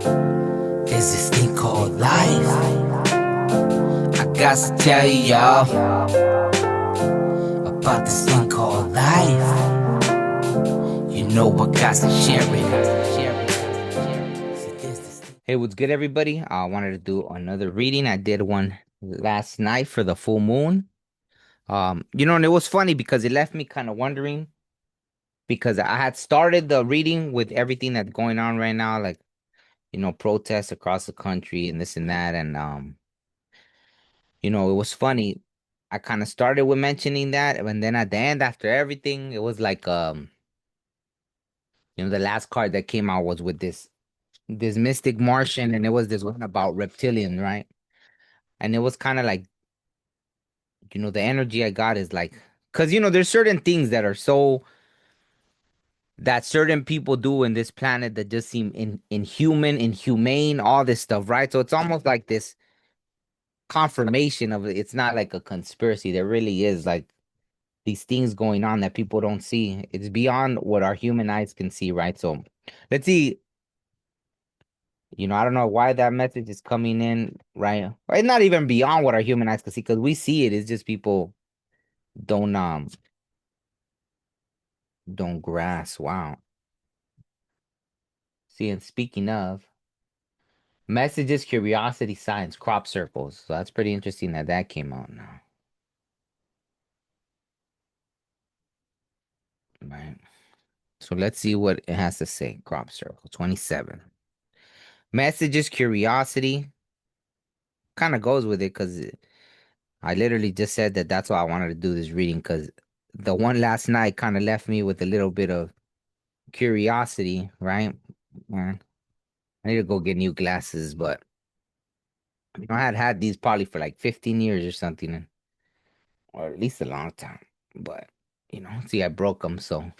There's this thing called life. I got to tell y'all about this thing called life. You know I got to share it. Hey, what's good, everybody? I wanted to do another reading. I did one last night for the full moon. And it was funny because it left me kind of wondering because I had started the reading with everything that's going on right now, like protests across the country and this and that. And it was funny. I kind of started with mentioning that, and then at the end, after everything, it was like the last card that came out was with this mystic Martian, and it was this one about reptilian, right? And it was kind of like, the energy I got is like, because there's certain things that are so that certain people do in this planet that just seem inhuman, inhumane, all this stuff, right? So it's almost like this confirmation of it. It's not like a conspiracy. There really is like these things going on that people don't see. It's beyond what our human eyes can see, right? So let's see. I don't know why that message is coming in, right? Or it's not even beyond what our human eyes can see because we see it. It's just people don't don't grasp. Wow. See, and speaking of messages, curiosity, science, crop circles. So that's pretty interesting that came out now, right? So let's see what it has to say. Crop circle 27. Messages, curiosity kind of goes with it because I literally just said that that's why I wanted to do this reading because the one last night kind of left me with a little bit of curiosity, right? Man, I need to go get new glasses, but I had had these probably for like 15 years or something, or at least a long time. But see, I broke them, so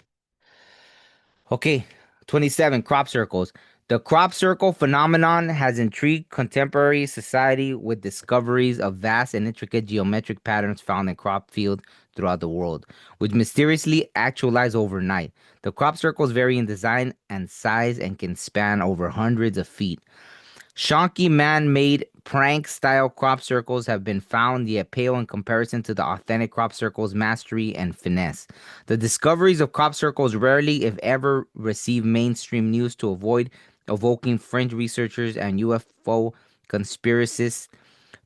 okay, 27 crop circles. The crop circle phenomenon has intrigued contemporary society with discoveries of vast and intricate geometric patterns found in crop fields throughout the world, which mysteriously actualize overnight. The crop circles vary in design and size and can span over hundreds of feet. Shonky man-made prank-style crop circles have been found, yet pale in comparison to the authentic crop circles' mastery and finesse. The discoveries of crop circles rarely, if ever, receive mainstream news to avoid evoking fringe researchers and UFO conspiracists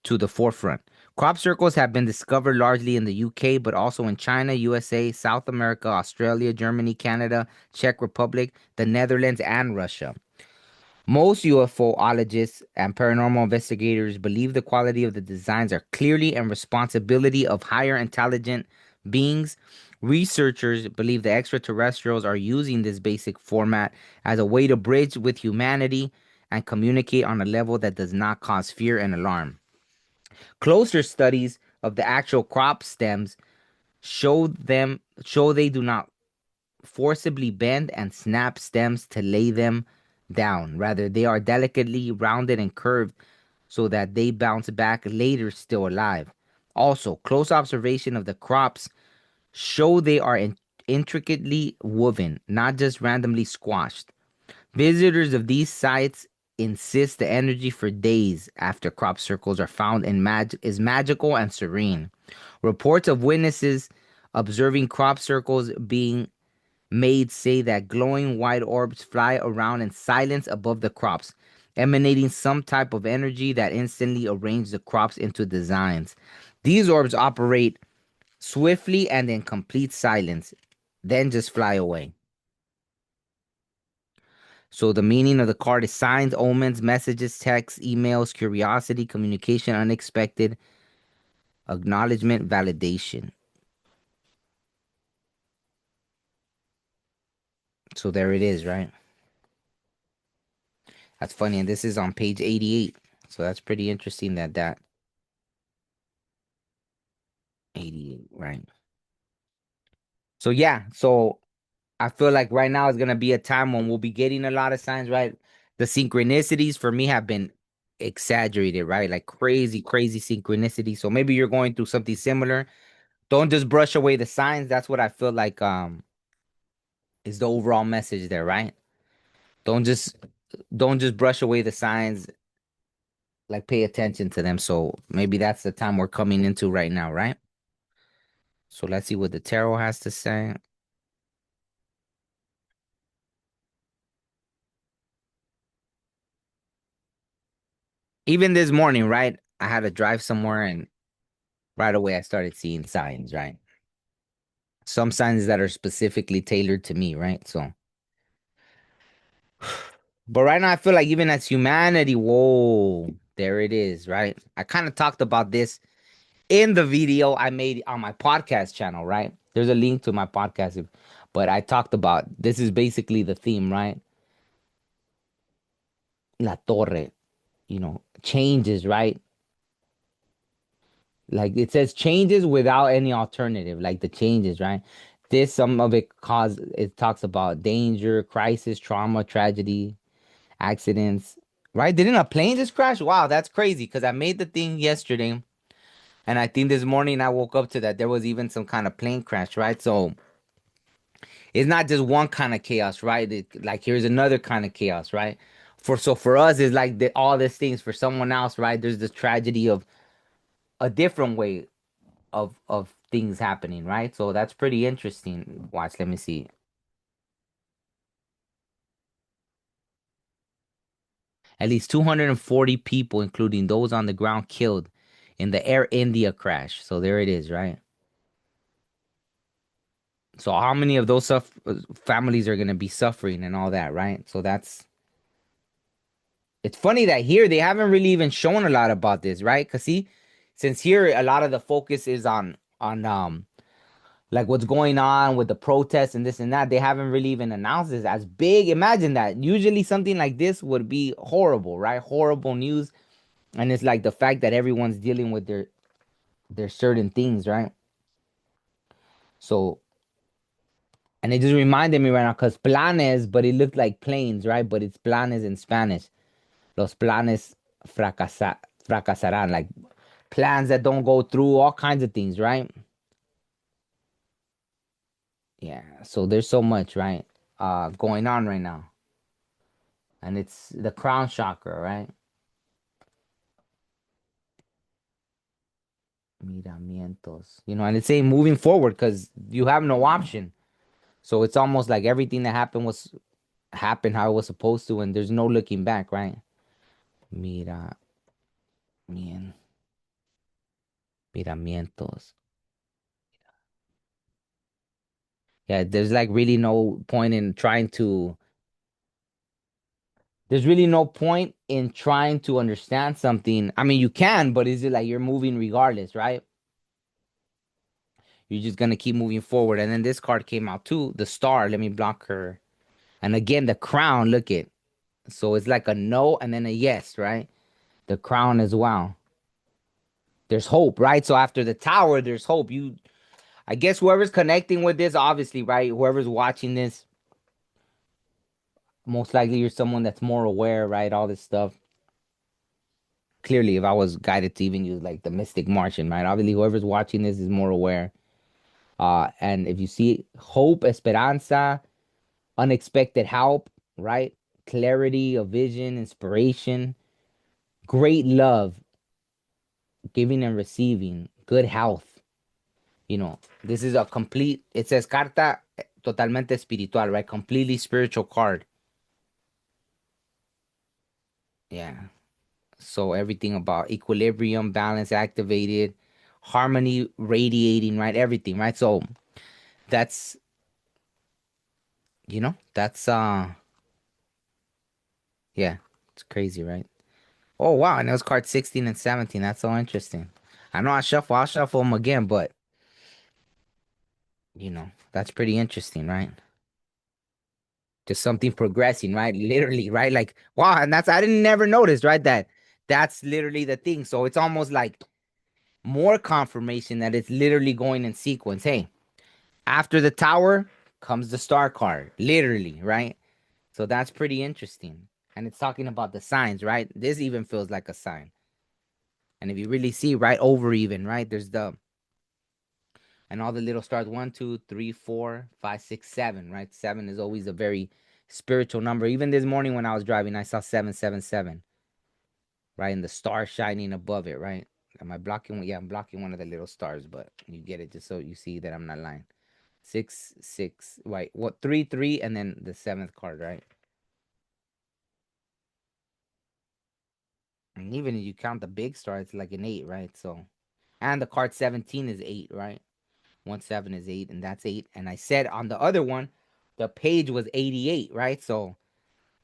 to the forefront. Crop circles have been discovered largely in the UK, but also in China, USA, South America, Australia, Germany, Canada, Czech Republic, the Netherlands, and Russia. Most UFOologists and paranormal investigators believe the quality of the designs are clearly and responsibility of higher intelligent beings. Researchers believe the extraterrestrials are using this basic format as a way to bridge with humanity and communicate on a level that does not cause fear and alarm. Closer studies of the actual crop stems show they do not forcibly bend and snap stems to lay them down. Rather, they are delicately rounded and curved so that they bounce back later still alive. Also, close observation of the crops show they are intricately woven, not just randomly squashed. Visitors of these sites insist the energy for days after crop circles are found is magical and serene. Reports of witnesses observing crop circles being made say that glowing white orbs fly around in silence above the crops, emanating some type of energy that instantly arranges the crops into designs. These orbs operate swiftly and in complete silence, then just fly away. So the meaning of the card is signs, omens, messages, texts, emails, curiosity, communication, unexpected, acknowledgement, validation. So there it is, right? That's funny. And this is on page 88. So that's pretty interesting that 88, right? So yeah, so I feel like right now is gonna be a time when we'll be getting a lot of signs, right? The synchronicities for me have been exaggerated, right? Like crazy, crazy synchronicity. So maybe you're going through something similar. Don't just brush away the signs. That's what I feel like is the overall message there, right? Don't just don't just brush away the signs, like pay attention to them. So maybe that's the time we're coming into right now, right? So let's see what the tarot has to say. Even this morning, right? I had to drive somewhere and right away I started seeing signs, right? Some signs that are specifically tailored to me, right? So, but right now I feel like even as humanity, whoa, there it is, right? I kind of talked about this in the video I made on my podcast channel, right? There's a link to my podcast, but I talked about this is basically the theme, right? La Torre, changes, right? Like it says changes without any alternative, like the changes, right? This some of it talks about danger, crisis, trauma, tragedy, accidents, right? Didn't a plane just crash? Wow, that's crazy because I made the thing yesterday and I think this morning I woke up to that there was even some kind of plane crash, right? So it's not just one kind of chaos, right? Like here's another kind of chaos, right? For us, it's like all these things. For someone else, right? There's this tragedy of a different way of things happening, right? So that's pretty interesting. Watch, let me see. At least 240 people, including those on the ground, killed in the Air India crash. So there it is, right? So how many of those families are gonna be suffering and all that, right? So that's it's funny that here they haven't really even shown a lot about this, right? Cause see, since here a lot of the focus is on like what's going on with the protests and this and that, they haven't really even announced this as big. Imagine that. Usually something like this would be horrible, right? Horrible news. And it's like the fact that everyone's dealing with their certain things, right? So and it just reminded me right now because planes, but it looked like planes, right? But it's planes in Spanish. Los planes fracasarán, like plans that don't go through, all kinds of things, right? Yeah. So there's so much, right? Going on right now. And it's the crown chakra, right? Miramientos. And it's saying moving forward because you have no option. So it's almost like everything that happened how it was supposed to, and there's no looking back, right? Mira, mien, miramientos. Yeah, there's like really no point in trying to. There's really no point in trying to understand something. I mean, you can, but is it like you're moving regardless, right? You're just gonna keep moving forward. And then this card came out too, the star. Let me block her. And again, the crown. Look it. So it's like a no and then a yes, right? The crown as well. There's hope, right? So after the tower, there's hope. I guess whoever's connecting with this, obviously, right? Whoever's watching this, most likely you're someone that's more aware, right? All this stuff. Clearly, if I was guided to even use like the Mystic Martian, right? Obviously, whoever's watching this is more aware. And if you see hope, esperanza, unexpected help, right? Clarity of vision, inspiration, great love, giving and receiving, good health. This is a complete, it says carta totalmente espiritual, right? Completely spiritual card. Yeah. So everything about equilibrium, balance activated, harmony radiating, right? Everything, right? So that's, that's yeah, it's crazy, right? Oh wow, and it was card 16 and 17. That's so interesting. I know I'll shuffle them again, but that's pretty interesting, right? Just something progressing, right? Literally, right? Like, wow, and I didn't never notice, right? That's literally the thing. So it's almost like more confirmation that it's literally going in sequence. Hey, after the tower comes the star card, literally, right? So that's pretty interesting. And it's talking about the signs, right? This even feels like a sign. And if you really see right over even, right? There's the and all the little stars 1, 2, 3, 4, 5, 6, 7, right? 7 is always a very spiritual number. Even this morning when I was driving, I saw 777, right? And the star shining above it, right? Am I blocking? Yeah, I'm blocking one of the little stars, but you get it just so you see that I'm not lying. 6 6, right? What, 3 3, and then the seventh card, right? And even if you count the big star, it's like an 8, right? So, and the card 17 is 8, right? 1 7 is 8, and that's 8. And I said on the other one, the page was 88, right? So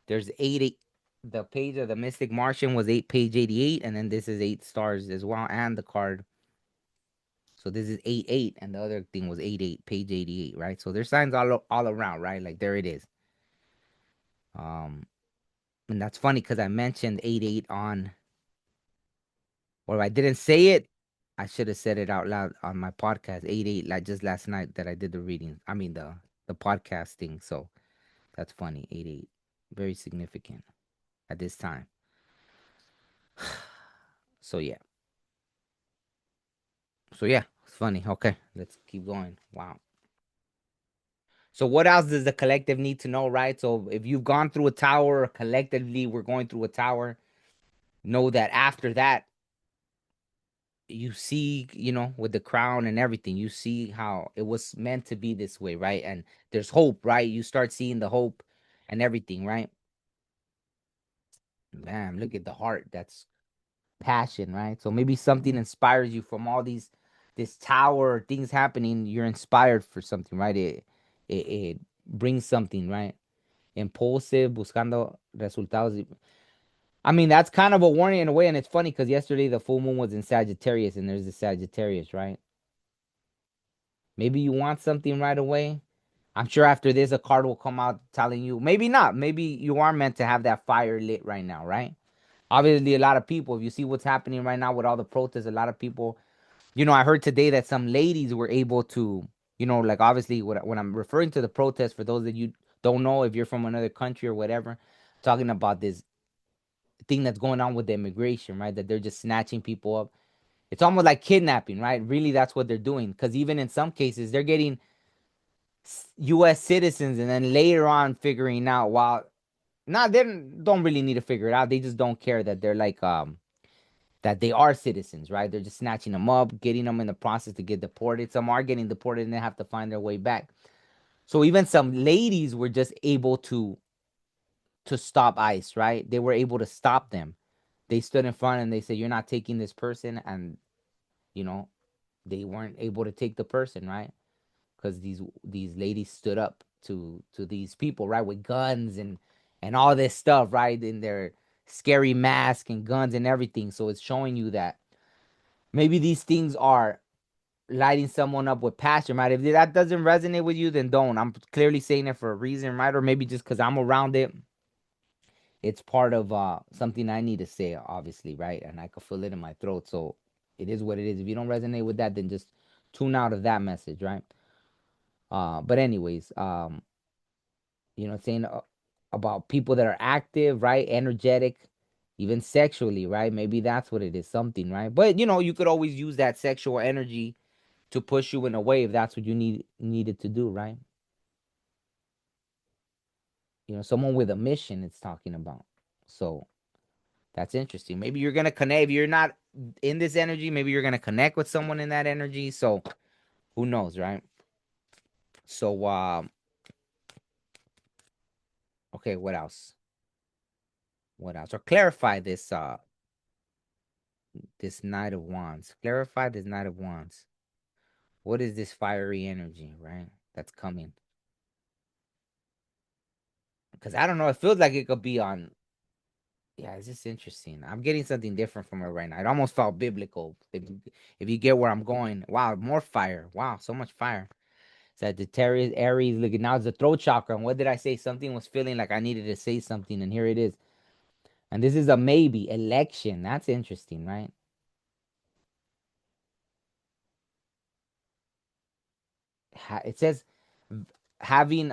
there's 8. The page of the Mystic Martian was page 88, and then this is 8 stars as well, and the card. So this is 8 8, and the other thing was 8 8, page 88, right? So there's signs all around, right? Like there it is. Um, and that's funny because I mentioned 8 8 on, or I didn't say it. I should have said it out loud on my podcast. 8 8, like just last night that I did the reading. I mean the podcasting. So that's funny. 8 8, very significant at this time. So yeah. So yeah, it's funny. Okay, let's keep going. Wow. So what else does the collective need to know, right? So if you've gone through a tower, or collectively we're going through a tower, know that after that you see, with the crown and everything, you see how it was meant to be this way, right? And there's hope, right? You start seeing the hope and everything, right? Bam, look at the heart. That's passion, right? So maybe something inspires you from all this tower things happening. You're inspired for something, right? It brings something, right? Impulsive, buscando resultados. I mean, that's kind of a warning in a way, and it's funny because yesterday the full moon was in Sagittarius, and there's a Sagittarius, right? Maybe you want something right away. I'm sure after this, a card will come out telling you, maybe not. Maybe you are meant to have that fire lit right now, right? Obviously, a lot of people, if you see what's happening right now with all the protests, a lot of people, I heard today that some ladies were able to, like obviously when I'm referring to the protests, for those that you don't know, if you're from another country or whatever, talking about this thing that's going on with the immigration, right? That they're just snatching people up. It's almost like kidnapping, right? Really, that's what they're doing. Because even in some cases, they're getting U.S. citizens, and then later on figuring out, while not they don't really need to figure it out. They just don't care that they're like that they are citizens, right? They're just snatching them up, getting them in the process to get deported. Some are getting deported and they have to find their way back. So even some ladies were just able to stop ICE, right? They were able to stop them. They stood in front and they said, "You're not taking this person," and you know they weren't able to take the person, right? Because these ladies stood up to these people, right, with guns and all this stuff, right, in their scary mask and guns and everything. So it's showing you that maybe these things are lighting someone up with passion, right? If that doesn't resonate with you, then don't. I'm clearly saying it for a reason, right? Or maybe just because I'm around it, it's part of something I need to say, obviously, right? And I can feel it in my throat. So it is what it is. If you don't resonate with that, then just tune out of that message, right? But anyways, saying about people that are active, right? Energetic, even sexually, right? Maybe that's what it is, something, right? But you could always use that sexual energy to push you in a way if that's what you needed to do, right? Someone with a mission it's talking about. So that's interesting. Maybe you're gonna connect. If you're not in this energy, maybe you're gonna connect with someone in that energy. So who knows, right? So okay, what else? What else? Or clarify this Knight of Wands. Clarify this Knight of Wands. What is this fiery energy, right? That's coming. Because I don't know, it feels like it could be on. Yeah, it's just interesting. I'm getting something different from it right now. It almost felt biblical. If you get where I'm going. Wow, more fire. Wow, so much fire. Sagittarius, Aries. Look, now it's the throat chakra. And what did I say? Something was feeling like I needed to say something, and here it is. And this is a maybe election. That's interesting, right? It says having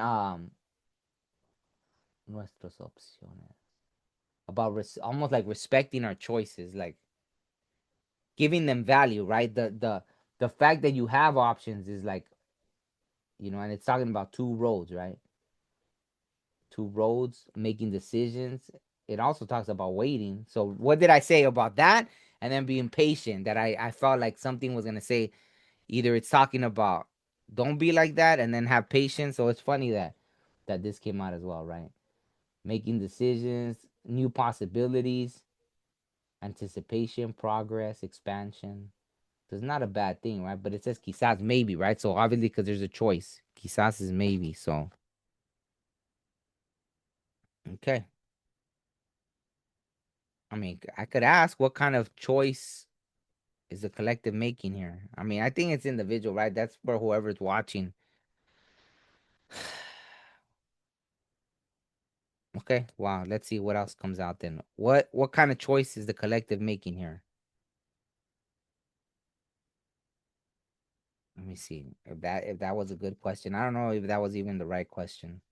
nuestras opciones, about almost like respecting our choices, like giving them value, right? The fact that you have options is like, and it's talking about two roads, right? two roads, making decisions. It also talks about waiting. So what did I say about that? And then being patient. That I felt like something was gonna say either it's talking about don't be like that and then have patience. So it's funny that this came out as well, right? Making decisions, new possibilities, anticipation, progress, expansion. So it's not a bad thing, right? But it says quizás, maybe, right? So obviously, because there's a choice, quizás is maybe. So okay, I mean, I could ask what kind of choice is the collective making here. I mean, I think it's individual, right? That's for whoever's watching. Okay, wow. Let's see what else comes out then. What kind of choice is the collective making here? Let me see if that was a good question. I don't know if that was even the right question.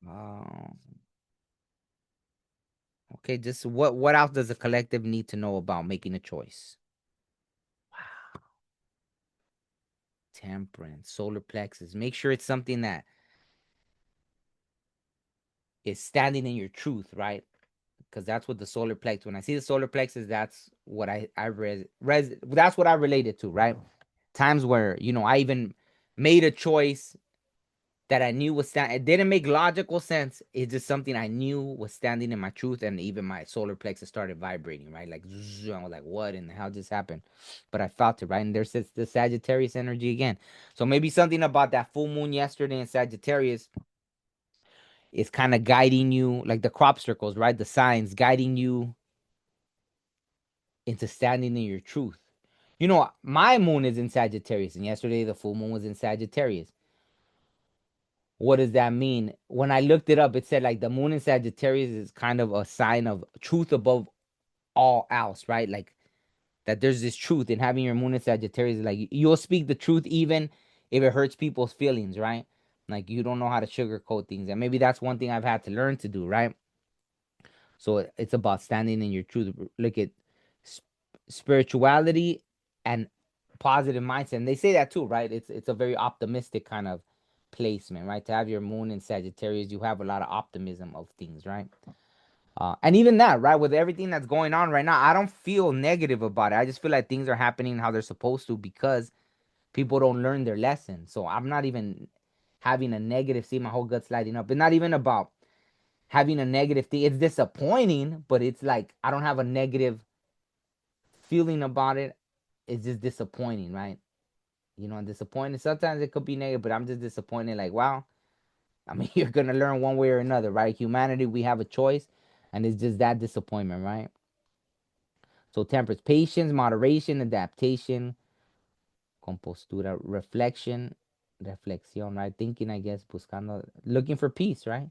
Um, okay, just what else does the collective need to know about making a choice? Wow, temperance, solar plexus. Make sure it's something that is standing in your truth, right? Because that's what the solar plex. When I see the solar plexus, that's what that's what I related to, right? Times where I even made a choice that I knew was stand. It didn't make logical sense. It's just something I knew was standing in my truth, and even my solar plexus started vibrating, right? Like zzz, I was like, "What in the hell just happened?" But I felt it, right? And there's the Sagittarius energy again. So maybe something about that full moon yesterday in Sagittarius is kind of guiding you, like the crop circles, right? The signs guiding you into standing in your truth. My moon is in Sagittarius, and yesterday the full moon was in Sagittarius. What does that mean? When I looked it up, it said like the moon in Sagittarius is kind of a sign of truth above all else, right? Like that there's this truth in having your moon in Sagittarius. Like you'll speak the truth even if it hurts people's feelings, right? Like you don't know how to sugarcoat things. And maybe that's one thing I've had to learn to do, right? So it's about standing in your truth. Look at spirituality and positive mindset. And they say that too, right? It's a very optimistic kind of placement, right? To have your moon in Sagittarius, you have a lot of optimism of things, right? And even that, right? With everything that's going on right now, I don't feel negative about it. I just feel like things are happening how they're supposed to because people don't learn their lesson. So I'm not even having a negative, see my whole gut's lighting up. It's not even about having a negative thing. It's disappointing, but it's like I don't have a negative feeling about it. It's just disappointing, right? Disappointed. Sometimes it could be negative, but I'm just disappointed. Like, wow. I mean, you're gonna learn one way or another, right? Humanity, we have a choice, and it's just that disappointment, right? So temperance, patience, moderation, adaptation, compostura, reflexión, right? Thinking, I guess, buscando, looking for peace, right?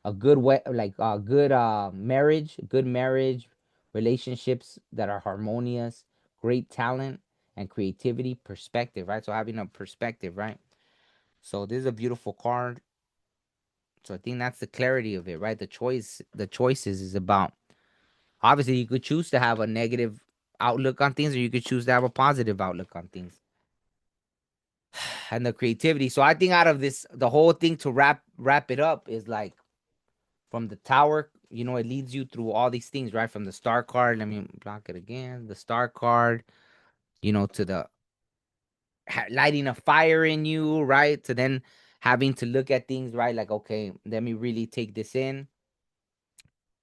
A good way, like a good marriage, relationships that are harmonious, great talent and creativity, perspective, right? So having a perspective, right? So this is a beautiful card. So I think that's the clarity of it, right? The choices is about obviously you could choose to have a negative outlook on things, or you could choose to have a positive outlook on things, and the creativity. So I think out of this, the whole thing to wrap it up is like from the tower, it leads you through all these things, right? From the star card, let me block it again. The star card, to the lighting a fire in you, right? To then having to look at things, right? Like, okay, let me really take this in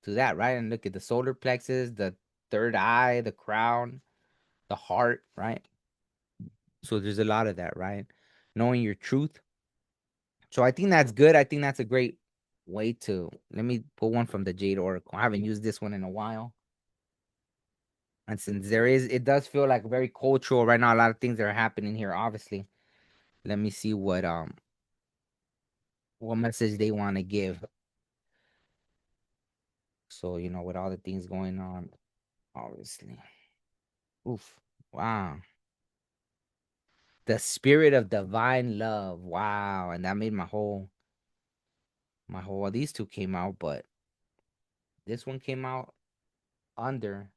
to that, right? And look at the solar plexus, the third eye, the crown, the heart, right? So there's a lot of that, right? Knowing your truth. So I think that's good. I think that's a great way to let me pull one from the Jade Oracle. I haven't used this one in a while. And since it does feel like very cultural right now. A lot of things that are happening here, obviously. Let me see what message they want to give. So, with all the things going on, obviously. Oof. Wow. The spirit of divine love. Wow. And that made well, these two came out, but this one came out under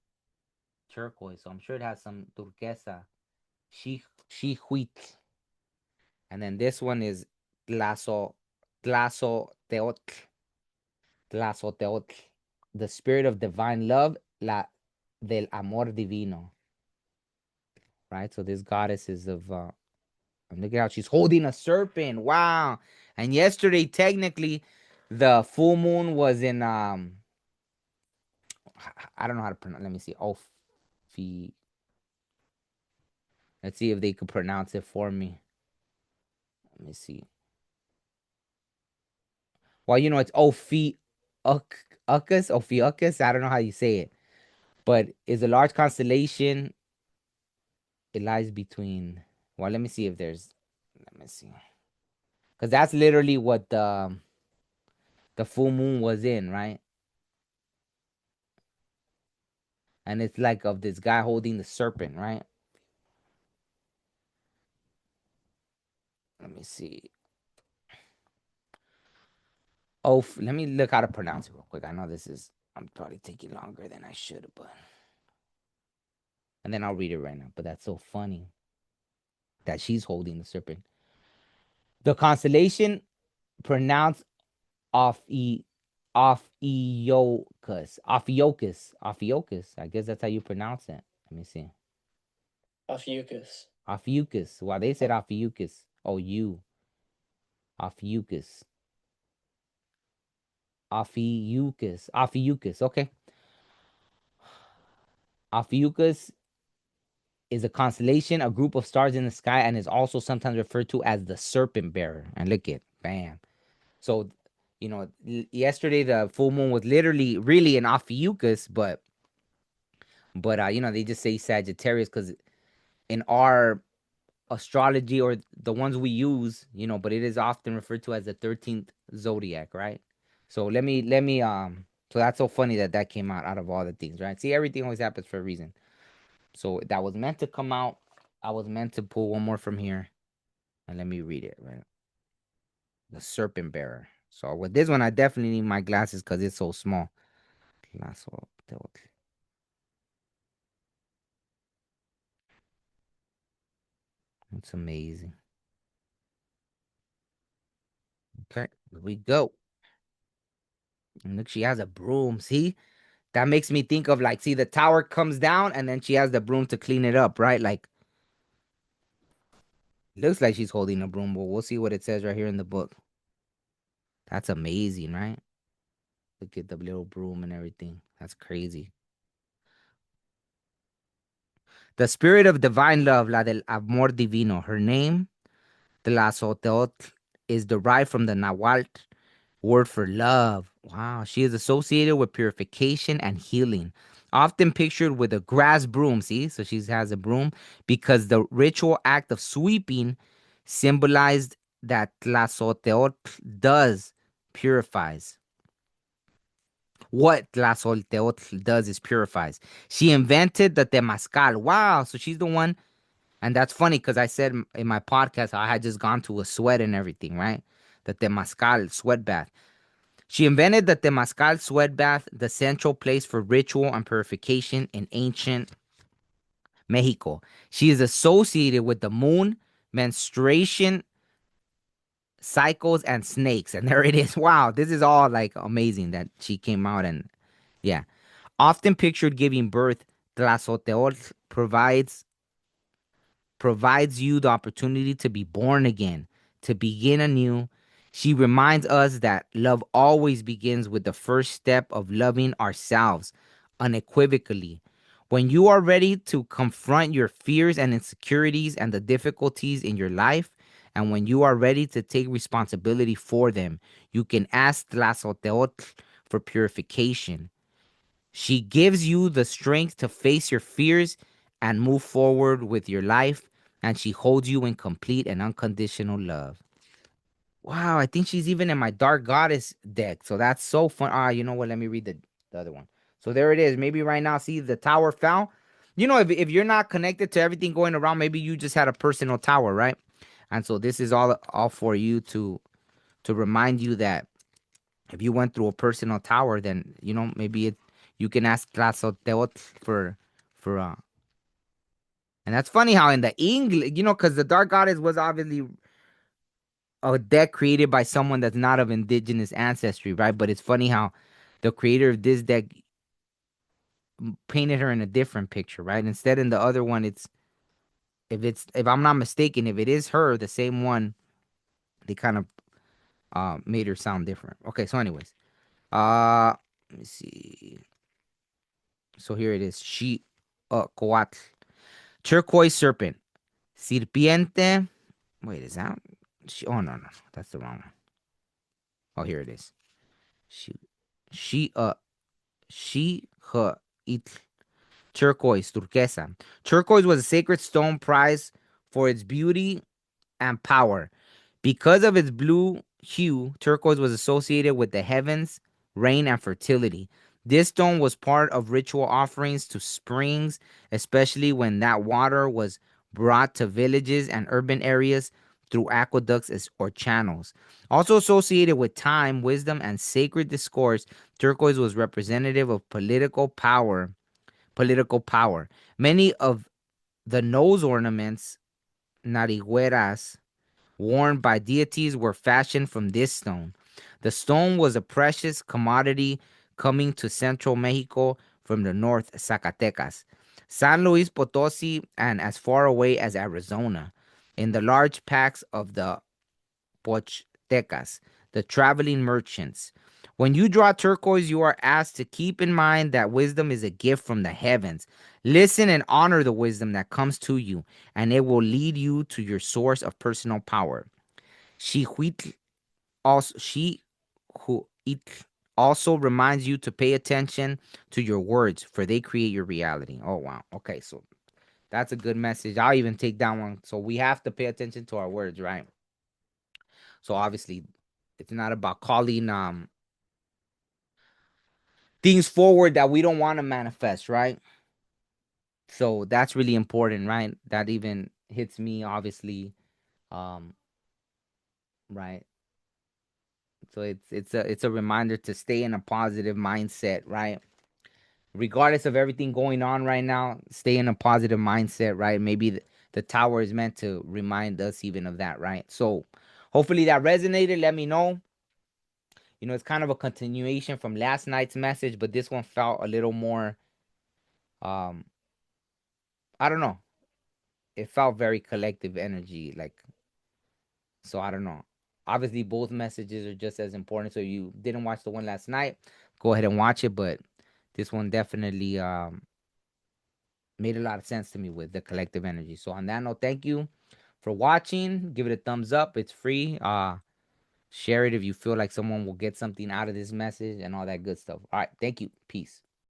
turquoise. So I'm sure it has some turquesa. She wheat. And then this one is Tlazo Tlazoteotl. Tlazoteotl. The spirit of divine love, la del amor divino. Right? So this goddess is of and look at how she's holding a serpent. Wow. And yesterday, technically, the full moon was in I don't know how to pronounce. Let me see. Ophi. Let's see if they could pronounce it for me. Let me see. Well, it's Ophiuchus. I don't know how you say it, but is a large constellation. It lies between. Well, let me see if there's. Let me see, because that's literally what the full moon was in, right? And it's like of this guy holding the serpent, right? Let me see. Let me look how to pronounce it real quick. I know this is. I'm probably taking longer than I should, but. And then I'll read it right now. But that's so funny that she's holding the serpent. The constellation pronounced Ophiuchus. I guess that's how you pronounce it. Let me see. Ophiuchus. Ophiuchus. Well, they said Ophiuchus. Oh, you. Ophiuchus. Ophiuchus. Ophiuchus. Okay. Ophiuchus is a constellation, a group of stars in the sky, and is also sometimes referred to as the serpent bearer. And look at, bam. So, yesterday the full moon was literally really an Ophiuchus, but they just say Sagittarius because in our astrology or the ones we use, but it is often referred to as the 13th zodiac, right? So so that's so funny that came out of all the things, right? See, everything always happens for a reason. So that was meant to come out. I was meant to pull one more from here, and let me read it, right? The serpent bearer. So with this one, I definitely need my glasses because it's so small. It's amazing. Okay, here we go. And look, she has a broom. See, that makes me think of like, see, the tower comes down and then she has the broom to clean it up, right? Like, looks like she's holding a broom, but we'll see what it says right here in the book. That's amazing, right? Look at the little broom and everything. That's crazy. The spirit of divine love, la del amor divino. Her name, Tlazoteotl, is derived from the Nahuatl word for love. Wow. She is associated with purification and healing, often pictured with a grass broom. See, so she has a broom because the ritual act of sweeping symbolized that Tlazoteotl does purifies. What Tlazoteotl does is purifies. She invented the temazcal. Wow. So she's the one. And that's funny because I said in my podcast I had just gone to a sweat and everything, right? The temazcal sweat bath. She invented the Temazcal sweat bath, the central place for ritual and purification in ancient Mexico. She is associated with the moon, menstruation cycles, and snakes. And there it is. Wow, this is all like amazing that she came out and yeah. Often pictured giving birth, Tlazoteotl provides you the opportunity to be born again, to begin anew. She reminds us that love always begins with the first step of loving ourselves unequivocally. When you are ready to confront your fears and insecurities and the difficulties in your life, and when you are ready to take responsibility for them, you can ask Tlazoteotl for purification. She gives you the strength to face your fears and move forward with your life, and she holds you in complete and unconditional love. Wow, I think she's even in my Dark Goddess deck. So that's so fun. You know what? Let me read the other one. So there it is. Maybe right now, see the tower fell. If you're not connected to everything going around, maybe you just had a personal tower, right? And so this is all for you to remind you that if you went through a personal tower, then maybe you can ask Tlazoteotl for and that's funny how in the English, because the Dark Goddess was obviously a deck created by someone that's not of indigenous ancestry, right? But it's funny how the creator of this deck painted her in a different picture, right? Instead, in the other one, if I'm not mistaken, if it is her, the same one, they kind of made her sound different. Okay, so anyways, let me see. So here it is. She Coatl. Turquoise serpent. Serpiente. Wait, is that? Oh, no, no. That's the wrong one. Oh, here it is. She, she, she, her, it. Turquoise, turquesa. Turquoise was a sacred stone prized for its beauty and power. Because of its blue hue, turquoise was associated with the heavens, rain, and fertility. This stone was part of ritual offerings to springs, especially when that water was brought to villages and urban areas through aqueducts or channels. Also associated with time, wisdom, and sacred discourse, turquoise was representative of political power. Political power. Many of the nose ornaments, narigueras, worn by deities were fashioned from this stone. The stone was a precious commodity coming to central Mexico from the north, Zacatecas, San Luis Potosi, and as far away as Arizona, in the large packs of the Pochtecas, the traveling merchants. When you draw turquoise, you are asked to keep in mind that wisdom is a gift from the heavens. Listen and honor the wisdom that comes to you, and it will lead you to your source of personal power. Xihuitl also she who it also reminds you to pay attention to your words, for they create your reality. Oh wow. Okay, so that's a good message. I'll even take that one. So we have to pay attention to our words, right? So obviously, it's not about calling things forward that we don't want to manifest, right? So that's really important, right? That even hits me, obviously, um, right? So it's a reminder to stay in a positive mindset, right? Regardless of everything going on right now, stay in a positive mindset, right? Maybe the tower is meant to remind us even of that, right? So hopefully that resonated. Let me know. It's kind of a continuation from last night's message, but this one felt a little more, um, I don't know. It felt very collective energy, like, so I don't know. Obviously, both messages are just as important. So you didn't watch the one last night, go ahead and watch it. But this one definitely made a lot of sense to me with the collective energy. So on that note, thank you for watching. Give it a thumbs up. It's free. Share it if you feel like someone will get something out of this message and all that good stuff. All right, thank you. Peace.